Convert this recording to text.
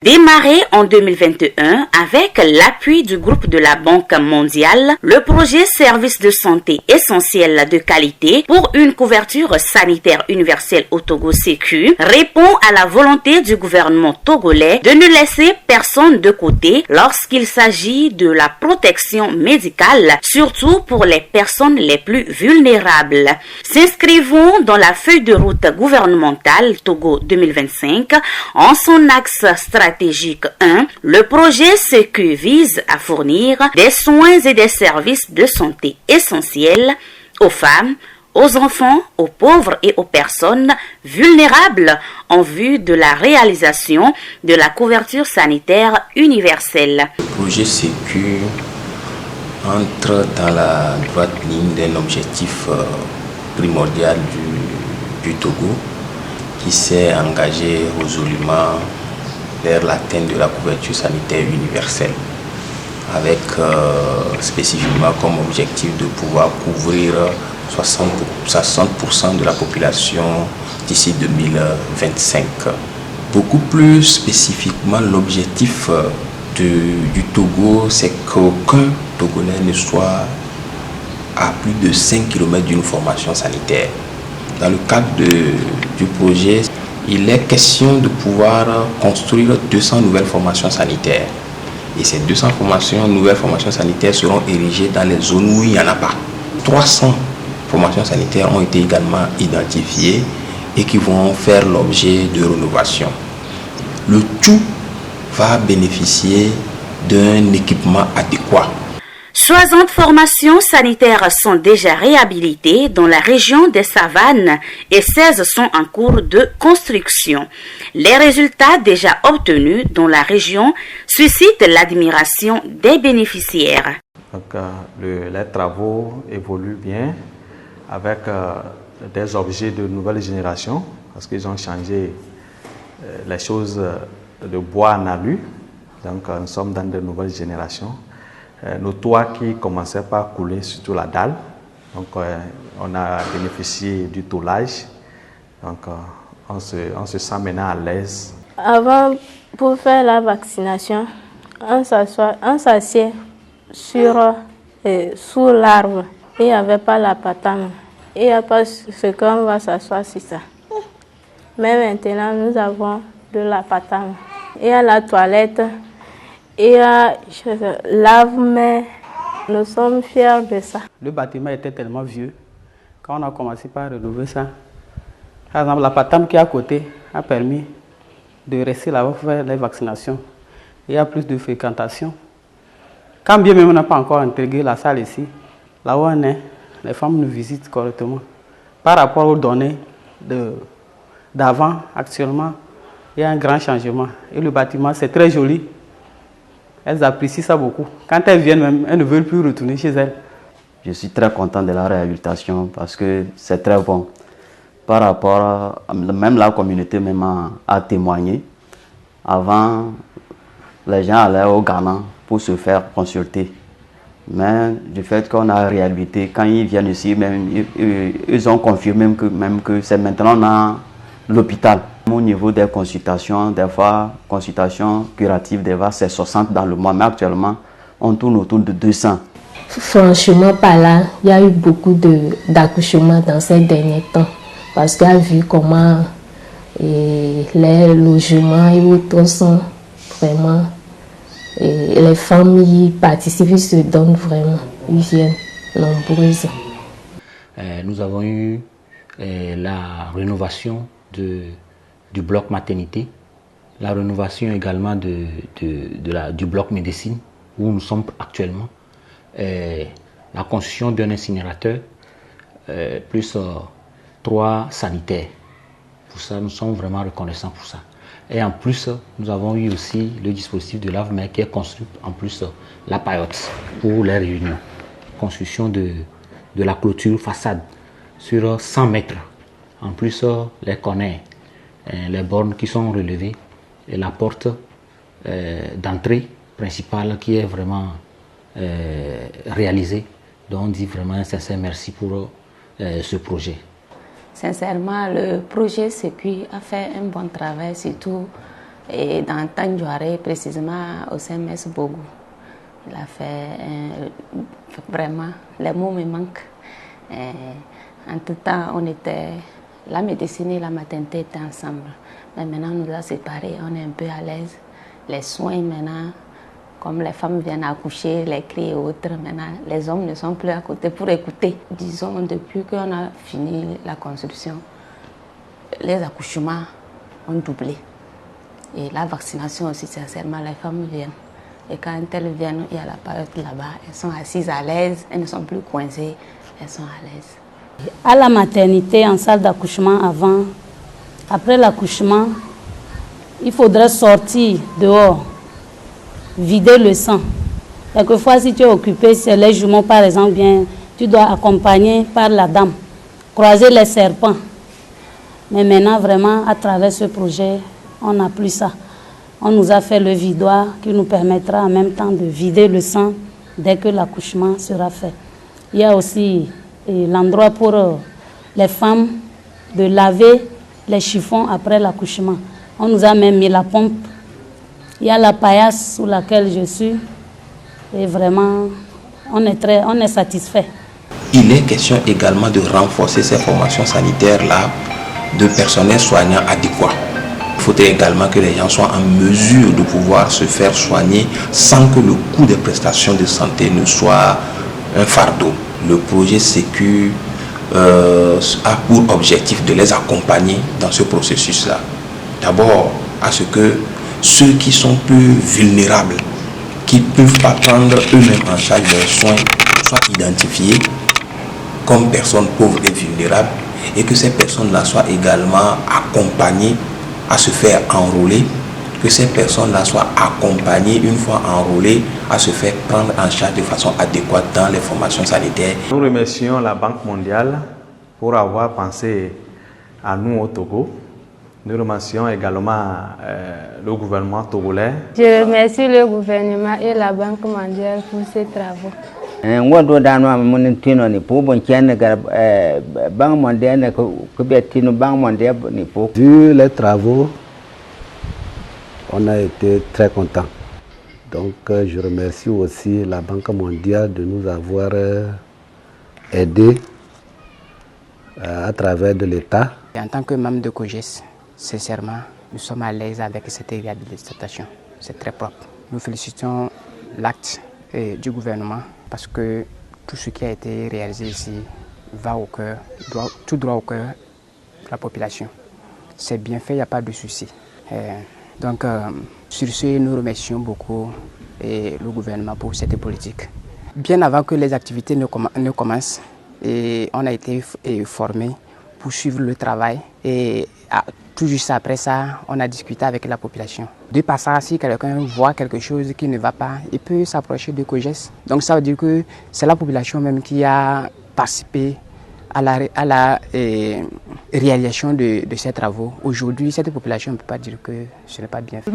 Démarré en 2021 avec l'appui du groupe de la Banque mondiale, le projet Service de santé essentiel de qualité pour une couverture sanitaire universelle au Togo Sécu répond à la volonté du gouvernement togolais de ne laisser personne de côté lorsqu'il s'agit de la protection médicale, surtout pour les personnes les plus vulnérables. S'inscrivons dans la feuille de route gouvernementale Togo 2025 en son axe stratégique 1, le projet Sécu vise à fournir des soins et des services de santé essentiels aux femmes, aux enfants, aux pauvres et aux personnes vulnérables en vue de la réalisation de la couverture sanitaire universelle. Le projet Sécu entre dans la droite ligne d'un objectif primordial du Togo qui s'est engagé résolument vers l'atteinte de la couverture sanitaire universelle, avec spécifiquement comme objectif de pouvoir couvrir 60% de la population d'ici 2025. Beaucoup plus spécifiquement, l'objectif du Togo, c'est qu'aucun Togolais ne soit à plus de 5 km d'une formation sanitaire. Dans le cadre du projet, il est question de pouvoir construire 200 nouvelles formations sanitaires. Et ces 200 nouvelles formations sanitaires seront érigées dans les zones où il n'y en a pas. 300 formations sanitaires ont été également identifiées et qui vont faire l'objet de rénovation. Le tout va bénéficier d'un équipement adéquat. 60 formations sanitaires sont déjà réhabilitées dans la région des Savanes et 16 sont en cours de construction. Les résultats déjà obtenus dans la région suscitent l'admiration des bénéficiaires. Donc, les travaux évoluent bien avec des objets de nouvelle génération parce qu'ils ont changé les choses de bois en alu. Donc, nous sommes dans de nouvelles générations. Nos toits qui commençaient par couler, surtout la dalle. Donc, on a bénéficié du toulage. Donc, on se sent maintenant à l'aise. Avant, pour faire la vaccination, on s'assied sous l'arbre. Il n'y avait pas la patane. Il n'y a pas ce qu'on va s'asseoir sur ça. Mais maintenant, nous avons de la patane. Il y a la toilette. Et lave-mains, nous sommes fiers de ça. Le bâtiment était tellement vieux, quand on a commencé par rénover ça, par exemple, la patame qui est à côté a permis de rester là-bas pour faire les vaccinations. Il y a plus de fréquentation. Quand bien même on n'a pas encore intégré la salle ici, là où on est, les femmes nous visitent correctement. Par rapport aux données d'avant, actuellement, il y a un grand changement. Et le bâtiment, c'est très joli. Elles apprécient ça beaucoup. Quand elles viennent même, elles ne veulent plus retourner chez elles. Je suis très content de la réhabilitation parce que c'est très bon. Par rapport à même la communauté même a témoigné. Avant, les gens allaient au Ghana pour se faire consulter. Mais du fait qu'on a réhabilité, quand ils viennent ici, même, ils ont confirmé que c'est maintenant dans l'hôpital. Au niveau des consultations, des fois, consultations curatives, des fois, c'est 60 dans le mois, mais actuellement, on tourne autour de 200. Franchement, par là, il y a eu beaucoup d'accouchements dans ces derniers temps, parce qu'il y a vu comment les logements et autres sont vraiment, les familles participent, ils se donnent vraiment, ils viennent nombreuses. Nous avons eu la rénovation du bloc maternité, la rénovation également du bloc médecine où nous sommes actuellement, la construction d'un incinérateur, plus 3 sanitaires. Pour ça, nous sommes vraiment reconnaissants pour ça. Et en plus, nous avons eu aussi le dispositif de lave-mains qui est construit, en plus la paillote pour les réunions. Construction de la clôture façade sur 100 mètres. En plus, les cornets, les bornes qui sont relevées et la porte d'entrée principale qui est vraiment réalisée. Donc on dit vraiment un sincère merci pour ce projet. Sincèrement, le projet Sécu a fait un bon travail, surtout Et dans Tanjouaré, précisément au CMS Bogou. Il a fait vraiment, les mots me manquent. En tout temps, la médecine et la maternité étaient ensemble. Mais maintenant, on nous a séparés, on est un peu à l'aise. Les soins maintenant, comme les femmes viennent accoucher, les cris et autres, maintenant, les hommes ne sont plus à côté pour écouter. Disons, depuis qu'on a fini la construction, les accouchements ont doublé. Et la vaccination aussi, sincèrement, les femmes viennent. Et quand elles viennent, il y a la période là-bas, elles sont assises à l'aise, elles ne sont plus coincées, elles sont à l'aise. À la maternité, en salle d'accouchement après l'accouchement, il faudrait sortir dehors, vider le sang. Quelquefois, si tu es occupé, c'est les jumeaux par exemple, bien, tu dois accompagner par la dame, croiser les serpents. Mais maintenant, vraiment, à travers ce projet, on n'a plus ça. On nous a fait le vidoir qui nous permettra en même temps de vider le sang dès que l'accouchement sera fait. Il y a aussi l'endroit pour les femmes de laver les chiffons après l'accouchement. On nous a même mis la pompe. Il y a la paillasse sous laquelle je suis. Et vraiment, on est satisfait. Il est question également de renforcer ces formations sanitaires-là de personnel soignant adéquat. Il faudrait également que les gens soient en mesure de pouvoir se faire soigner sans que le coût des prestations de santé ne soit un fardeau. Le projet Sécu a pour objectif de les accompagner dans ce processus-là. D'abord, à ce que ceux qui sont plus vulnérables, qui ne peuvent pas prendre eux-mêmes en charge leurs soins, soient identifiés comme personnes pauvres et vulnérables, et que ces personnes-là soient également accompagnées à se faire enrôler, que ces personnes-là soient accompagnées, une fois enrôlées, à se faire prendre en charge de façon adéquate dans les formations sanitaires. Nous remercions la Banque mondiale pour avoir pensé à nous au Togo. Nous remercions également le gouvernement togolais. Je remercie le gouvernement et la Banque mondiale pour ces travaux. Vu les travaux, on a été très contents. Donc je remercie aussi la Banque mondiale de nous avoir aidés à travers de l'État. En tant que membre de COGES, sincèrement, nous sommes à l'aise avec cette réhabilitation. C'est très propre. Nous félicitons l'acte du gouvernement parce que tout ce qui a été réalisé ici va au cœur, tout droit au cœur de la population. C'est bien fait, il n'y a pas de souci. Donc, sur ce, nous remercions beaucoup le gouvernement pour cette politique. Bien avant que les activités ne commencent, on a été formés pour suivre le travail et tout juste après ça, on a discuté avec la population. De par ça, si quelqu'un voit quelque chose qui ne va pas, il peut s'approcher de COGES. Donc ça veut dire que c'est la population même qui a participé à la réalisation de ces travaux. Aujourd'hui, cette population ne peut pas dire que ce n'est pas bien fait.